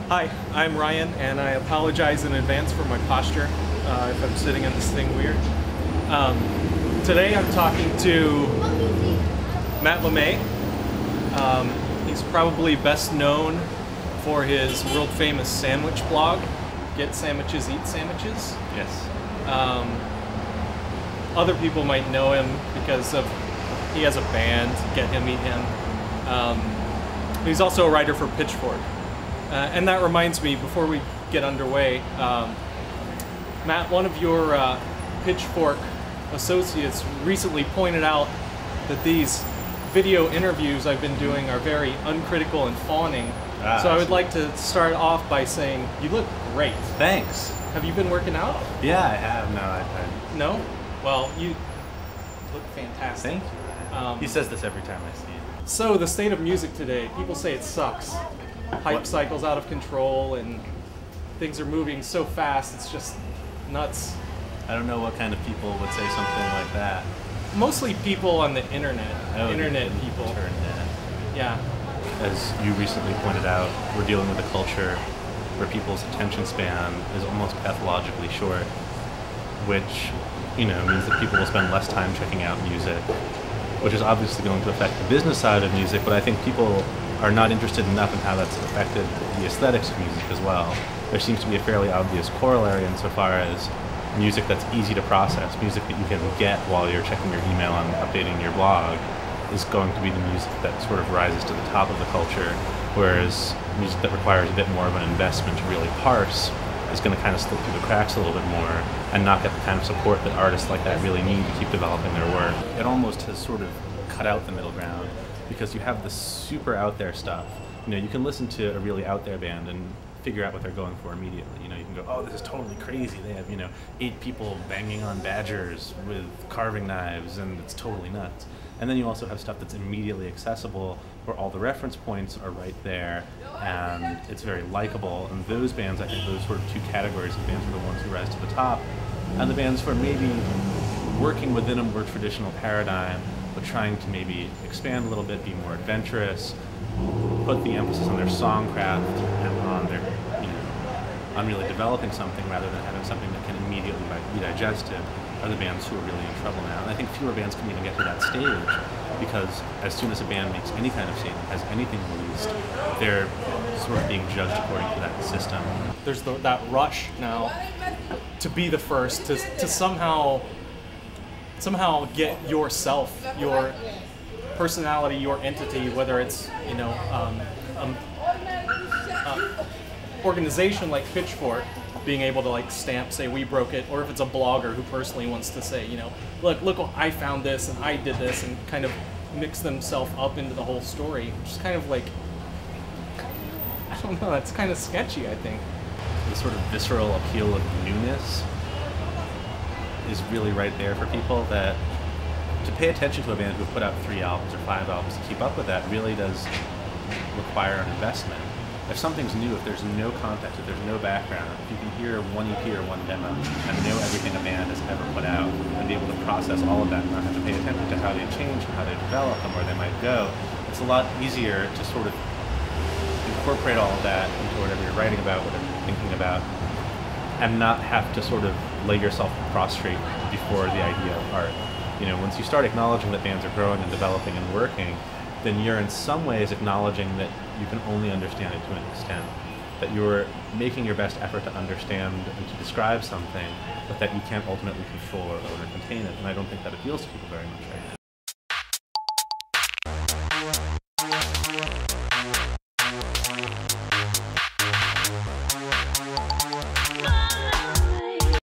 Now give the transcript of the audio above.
Hi, I'm Ryan, and I apologize in advance for my posture if I'm sitting in this thing weird. Today I'm talking to Matt LeMay. He's probably best known for his world-famous sandwich blog, Get Sandwiches, Eat Sandwiches. Yes. Other people might know him because he has a band, Get Him, Eat Him. He's also a writer for Pitchfork. And that reminds me, before we get underway, Matt, one of your Pitchfork associates recently pointed out that these video interviews I've been doing are very uncritical and fawning. So I would like to start off by saying, you look great. Thanks. Have you been working out? Yeah, I have. No, No? Well, you look fantastic. Thank you. He says this every time I see him. So the state of music today, people say it sucks. Hype cycle's out of control and things are moving so fast, it's just nuts. I don't know what kind of people would say something like that. Mostly people on the internet. Oh, internet people. Internet. Yeah. As you recently pointed out, we're dealing with a culture where people's attention span is almost pathologically short, which, means that people will spend less time checking out music, which is obviously going to affect the business side of music, but I think people are not interested enough in how that's affected the aesthetics of music as well. There seems to be a fairly obvious corollary insofar as music that's easy to process, music that you can get while you're checking your email and updating your blog, is going to be the music that sort of rises to the top of the culture, whereas music that requires a bit more of an investment to really parse is going to kind of slip through the cracks a little bit more and not get the kind of support that artists like that really need to keep developing their work. It almost has sort of cut out the middle ground, because you have the super out there stuff. You can listen to a really out there band and figure out what they're going for immediately. You can go, oh, this is totally crazy. They have, 8 people banging on badgers with carving knives, and it's totally nuts. And then you also have stuff that's immediately accessible, where all the reference points are right there, and it's very likable. And those bands, I think those sort of two categories of bands are the ones who rise to the top. And the bands who are maybe working within a more traditional paradigm, but trying to maybe expand a little bit, be more adventurous, put the emphasis on their songcraft and on their, on really developing something rather than having something that can immediately be digested, are the bands who are really in trouble now. And I think fewer bands can even get to that stage, because as soon as a band makes any kind of statement, has anything released, they're sort of being judged according to that system. There's that rush now to be the first, to somehow get yourself, your personality, your entity, whether it's organization like Pitchfork being able to stamp, say we broke it, or if it's a blogger who personally wants to say, look, I found this and I did this, and kind of mix themselves up into the whole story, which is kind of I don't know, that's kind of sketchy, I think. The sort of visceral appeal of newness is really right there for people, that to pay attention to a band who put out 3 albums or 5 albums, to keep up with that really does require an investment. If something's new, if there's no context, if there's no background, if you can hear one EP or one demo and know everything a band has ever put out and be able to process all of that and not have to pay attention to how they change and how they develop and where they might go, it's a lot easier to sort of incorporate all of that into whatever you're writing about, whatever you're thinking about, and not have to sort of lay yourself prostrate before the idea of art. Once you start acknowledging that bands are growing and developing and working, then you're in some ways acknowledging that you can only understand it to an extent, that you're making your best effort to understand and to describe something, but that you can't ultimately control or contain it. And I don't think that appeals to people very much right now.